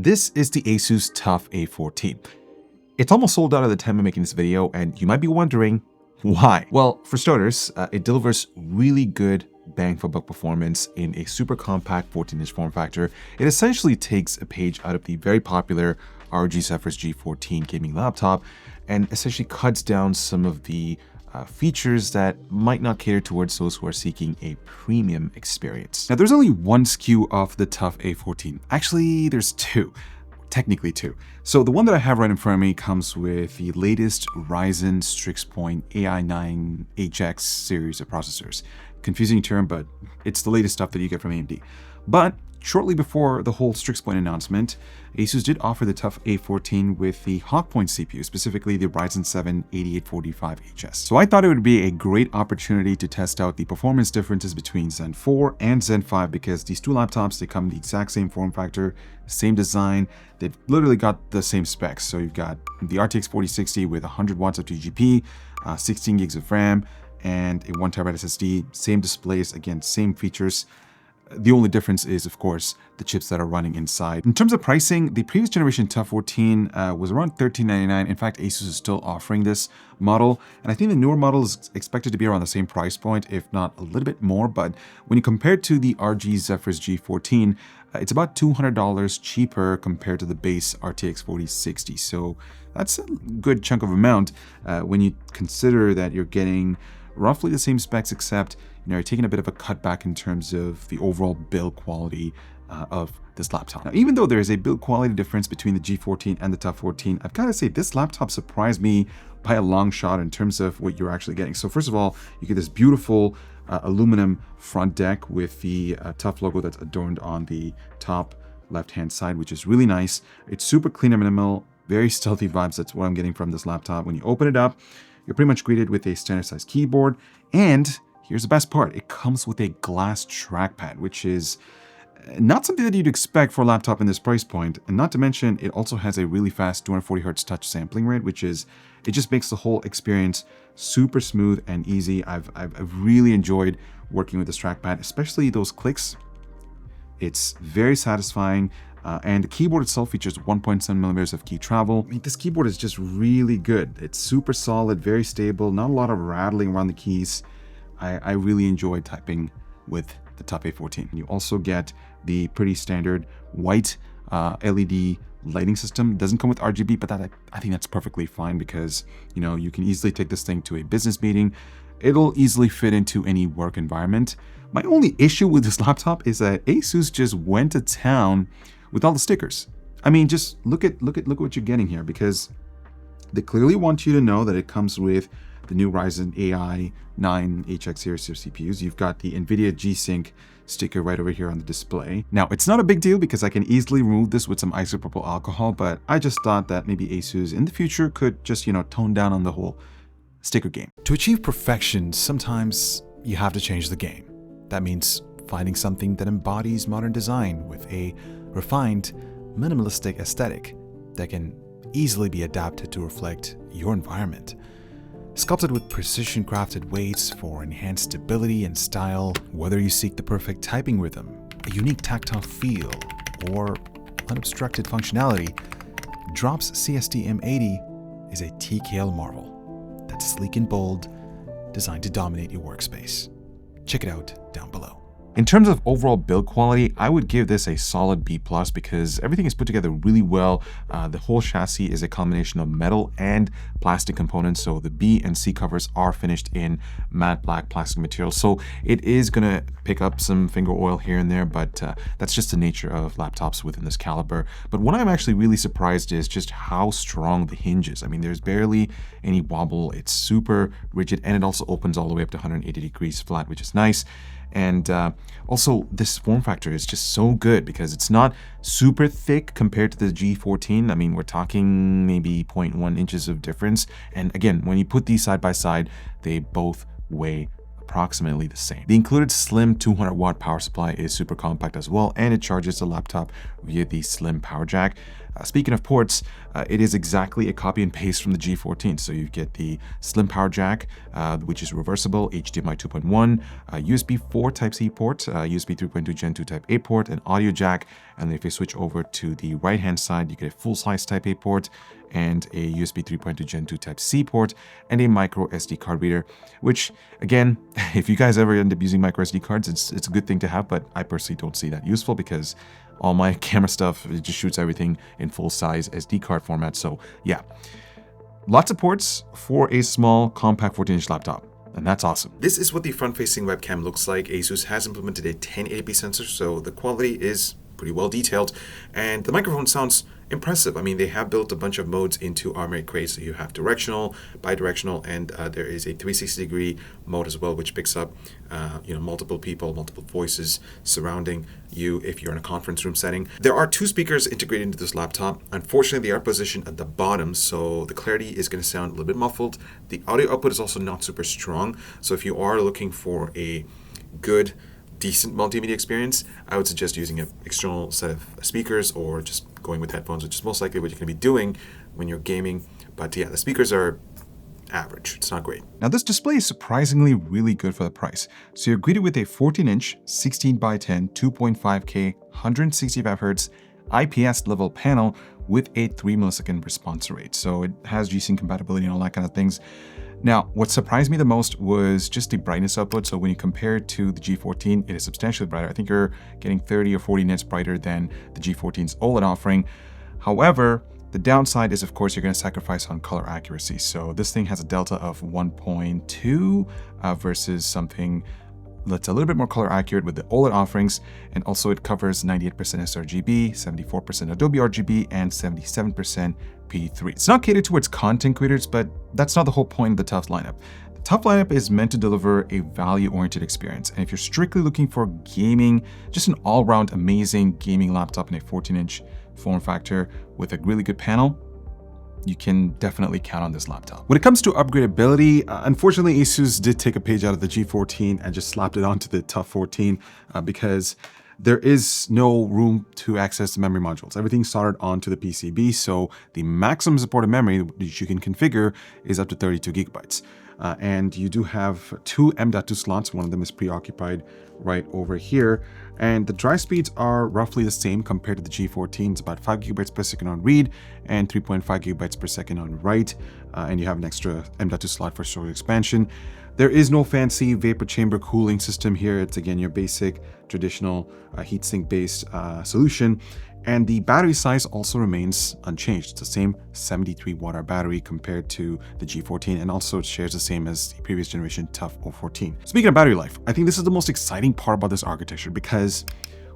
This is the ASUS TUF A14. It's almost sold out at the time of making this video, and you might be wondering why. Well, for starters, it delivers really good bang for buck performance in a super compact 14-inch form factor. It essentially takes a page out of the very popular ROG Zephyrus G14 gaming laptop and essentially cuts down some of the features that might not cater towards those who are seeking a premium experience. Now, there's only one SKU of the TUF A14. Actually, there's two. Technically two. So the one that I have right in front of me comes with the latest Ryzen Strix-Point AI9HX series of processors. Confusing term, but it's the latest stuff that you get from AMD. But shortly before the whole Strix-Point announcement, ASUS did offer the TUF A14 with the Hawk-Point CPU, specifically the Ryzen 7 8845HS. So I thought it would be a great opportunity to test out the performance differences between Zen 4 and Zen 5, because these two laptops, they come in the exact same form factor, same design, they've literally got the same specs. So you've got the RTX 4060 with 100 watts of GPU, 16 gigs of RAM, and a 1TB SSD, same displays, again, same features. The only difference is, of course, the chips that are running inside. In terms of pricing, the previous generation TUF 14 was around $1399. In fact, ASUS is still offering this model, and I think the newer model is expected to be around the same price point, if not a little bit more. But when you compare it to the ROG Zephyrus G14, it's about $200 cheaper compared to the base RTX 4060. So that's a good chunk of amount when you consider that you're getting roughly the same specs, except you're taking a bit of a cutback in terms of the overall build quality of this laptop. Now, even though there is a build quality difference between the G14 and the TUF 14, I've got to say this laptop surprised me by a long shot in terms of what you're actually getting. So first of all, you get this beautiful aluminum front deck with the TUF logo that's adorned on the top left-hand side, which is really nice. It's super clean and minimal, very stealthy vibes. That's what I'm getting from this laptop. When you open it up, you're pretty much greeted with a standard size keyboard, and here's the best part. It comes with a glass trackpad, which is not something that you'd expect for a laptop in this price point. And not to mention, it also has a really fast 240 Hz touch sampling rate, which is, it just makes the whole experience super smooth and easy. I've really enjoyed working with this trackpad, especially those clicks. It's very satisfying. And the keyboard itself features 1.7mm of key travel. I mean, this keyboard is just really good. It's super solid, very stable, not a lot of rattling around the keys. I really enjoy typing with the TUF A14. You also get the pretty standard white LED lighting system. It doesn't come with RGB, but I think that's perfectly fine, because you can easily take this thing to a business meeting. It'll easily fit into any work environment. My only issue with this laptop is that ASUS just went to town with all the stickers. I mean, just look at what you're getting here, because they clearly want you to know that it comes with the new Ryzen Ai 9HX series of CPUs. You've got the NVIDIA G-Sync sticker right over here on the display. Now, it's not a big deal because I can easily remove this with some isopropyl alcohol, but I just thought that maybe ASUS in the future could just, tone down on the whole sticker game. To achieve perfection, sometimes you have to change the game. That means finding something that embodies modern design with a refined, minimalistic aesthetic that can easily be adapted to reflect your environment. Sculpted with precision-crafted weights for enhanced stability and style, whether you seek the perfect typing rhythm, a unique tactile feel, or unobstructed functionality, Drop's CST M80 is a TKL marvel that's sleek and bold, designed to dominate your workspace. Check it out down below. In terms of overall build quality, I would give this a solid B+, because everything is put together really well. The whole chassis is a combination of metal and plastic components, so the B and C covers are finished in matte black plastic material. So it is gonna pick up some finger oil here and there, but that's just the nature of laptops within this caliber. But what I'm actually really surprised is just how strong the hinge is. I mean, there's barely any wobble. It's super rigid, and it also opens all the way up to 180 degrees flat, which is nice. And also, this form factor is just so good because it's not super thick compared to the G14. I mean, we're talking maybe 0.1 inches of difference. And again, when you put these side by side, they both weigh approximately the same. The included slim 200-watt power supply is super compact as well, and it charges the laptop via the slim power jack. Speaking of ports, it is exactly a copy and paste from the G14. So you get the slim power jack, which is reversible, HDMI 2.1, USB 4 Type-C port, USB 3.2 Gen 2 Type-A port, an audio jack, And then if you switch over to the right-hand side, you get a full-size Type-A port and a USB 3.2 Gen 2 Type-C port and a micro SD card reader, which again, if you guys ever end up using micro SD cards, it's a good thing to have, but I personally don't see that useful because all my camera stuff, it just shoots everything in full-size SD card format. So yeah, lots of ports for a small, compact 14-inch laptop. And that's awesome. This is what the front-facing webcam looks like. ASUS has implemented a 1080p sensor, so the quality is pretty well detailed. And the microphone sounds impressive. I mean, they have built a bunch of modes into Armoury Crate. So you have directional, bidirectional, and there is a 360-degree mode as well, which picks up multiple people, multiple voices surrounding you if you're in a conference room setting. There are 2 speakers integrated into this laptop. Unfortunately, they are positioned at the bottom, so the clarity is going to sound a little bit muffled. The audio output is also not super strong. So if you are looking for a good, decent multimedia experience, I would suggest using an external set of speakers or just going with headphones, which is most likely what you're going to be doing when you're gaming. But yeah, the speakers are average. It's not great. Now this display is surprisingly really good for the price. So you're greeted with a 14-inch, 16:10, 2.5K, 165 Hz IPS level panel with a 3 millisecond response rate. So it has G-Sync compatibility and all that kind of things. Now, what surprised me the most was just the brightness output. So when you compare it to the G14, it is substantially brighter. I think you're getting 30 or 40 nits brighter than the G14's OLED offering. However, the downside is, of course, you're going to sacrifice on color accuracy. So this thing has a delta of 1.2 versus something that's a little bit more color accurate with the OLED offerings. And also it covers 98% sRGB, 74% Adobe RGB, and 77% P3. It's not catered towards content creators, but that's not the whole point of the TUF lineup. The TUF lineup is meant to deliver a value-oriented experience. And if you're strictly looking for gaming, just an all-round amazing gaming laptop in a 14-inch form factor with a really good panel, you can definitely count on this laptop. When it comes to upgradability, unfortunately, ASUS did take a page out of the G14 and just slapped it onto the TUF 14 because there is no room to access the memory modules. Everything's soldered onto the PCB, so the maximum supported memory which you can configure is up to 32 gigabytes. And you do have 2 M.2 slots. One of them is preoccupied right over here. And the drive speeds are roughly the same compared to the G14. It's about 5 gigabytes per second on read and 3.5 gigabytes per second on write. And you have an extra M.2 slot for storage expansion. There is no fancy vapor chamber cooling system here. It's again your basic traditional heatsink based solution. And the battery size also remains unchanged. It's the same 73 watt-hour battery compared to the G14, and also it shares the same as the previous generation TUF A14. Speaking of battery life, I think this is the most exciting part about this architecture because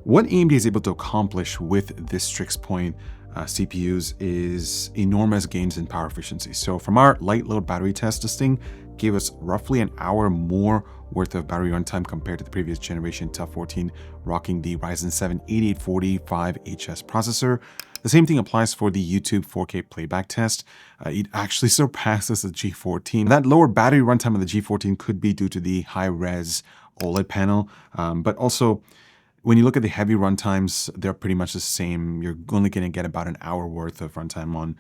what AMD is able to accomplish with this Strix Point CPUs is enormous gains in power efficiency. So from our light load battery test, this thing gave us roughly an hour more worth of battery runtime compared to the previous generation TUF 14 rocking the Ryzen 7 8845HS processor. The same thing applies for the YouTube 4K playback test. It actually surpasses the G14. That lower battery runtime of the G14 could be due to the high-res OLED panel, but also when you look at the heavy runtimes, they're pretty much the same. You're only going to get about an hour worth of runtime on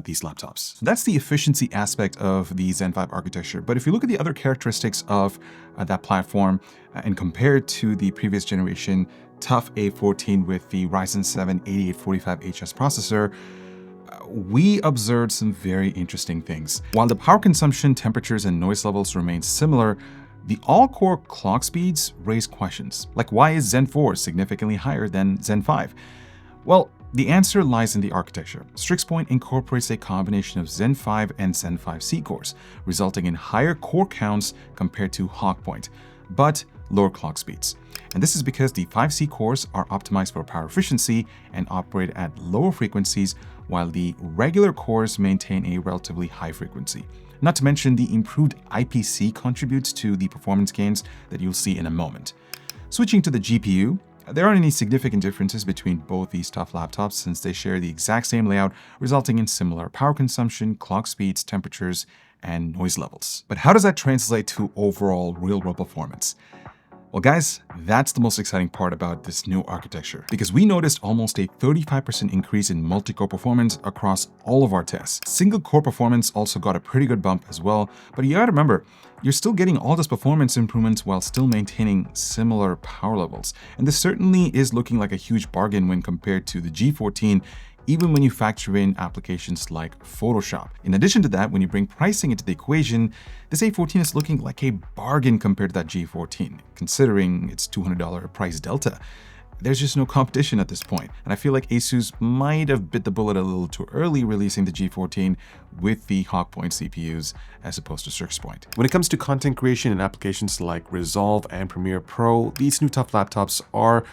these laptops. So that's the efficiency aspect of the Zen 5 architecture. But if you look at the other characteristics of that platform and compare it to the previous generation TUF A14 with the Ryzen 7 8845HS processor, we observed some very interesting things. While the power consumption, temperatures, and noise levels remain similar, the all-core clock speeds raise questions, like why is Zen 4 significantly higher than Zen 5? Well, the answer lies in the architecture. Strix Point incorporates a combination of Zen 5 and Zen 5C cores, resulting in higher core counts compared to Hawk Point, but lower clock speeds. And this is because the 5C cores are optimized for power efficiency and operate at lower frequencies, while the regular cores maintain a relatively high frequency. Not to mention the improved IPC contributes to the performance gains that you'll see in a moment. Switching to the GPU, there aren't any significant differences between both these TUF laptops since they share the exact same layout, resulting in similar power consumption, clock speeds, temperatures, and noise levels. But how does that translate to overall real-world performance? Well, guys, that's the most exciting part about this new architecture, because we noticed almost a 35% increase in multi-core performance across all of our tests. Single core performance also got a pretty good bump as well, but you gotta remember, you're still getting all this performance improvements while still maintaining similar power levels. And this certainly is looking like a huge bargain when compared to the G14, even when you factor in applications like Photoshop. In addition to that, when you bring pricing into the equation, this A14 is looking like a bargain compared to that G14, considering its $200 price delta. There's just no competition at this point. And I feel like ASUS might have bit the bullet a little too early releasing the G14 with the Hawkpoint CPUs as opposed to Circuits Point. When it comes to content creation and applications like Resolve and Premiere Pro, these new TUF laptops are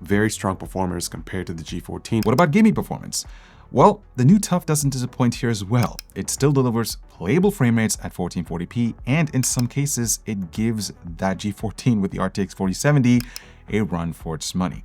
very strong performers compared to the G14. What about gaming performance? Well, the new TUF doesn't disappoint here as well. It still delivers playable frame rates at 1440p, and in some cases, it gives that G14 with the RTX 4070 a run for its money.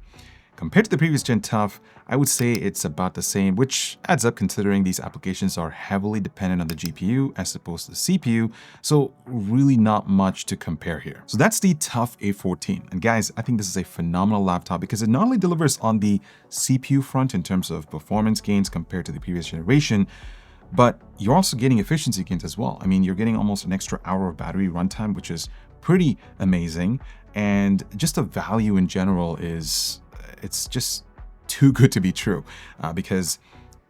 Compared to the previous gen TUF, I would say it's about the same, which adds up considering these applications are heavily dependent on the GPU as opposed to the CPU, so really not much to compare here. So that's the TUF A14. And guys, I think this is a phenomenal laptop because it not only delivers on the CPU front in terms of performance gains compared to the previous generation, but you're also getting efficiency gains as well. I mean, you're getting almost an extra hour of battery runtime, which is pretty amazing. And just the value in general is, it's just too good to be true, because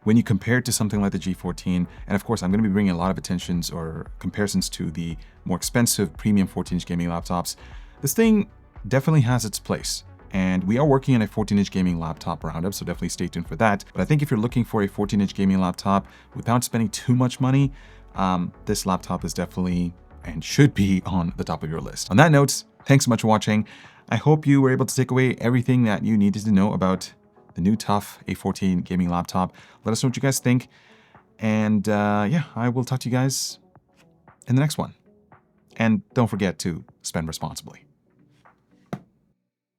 when you compare it to something like the G14, and of course I'm going to be bringing a lot of attentions or comparisons to the more expensive premium 14-inch gaming laptops, this thing definitely has its place. And we are working on a 14-inch gaming laptop roundup, so definitely stay tuned for that. But I think if you're looking for a 14-inch gaming laptop without spending too much money, this laptop is definitely and should be on the top of your list. On that note, thanks so much for watching. I hope you were able to take away everything that you needed to know about the new TUF A14 gaming laptop. Let us know what you guys think. And yeah, I will talk to you guys in the next one. And don't forget to spend responsibly.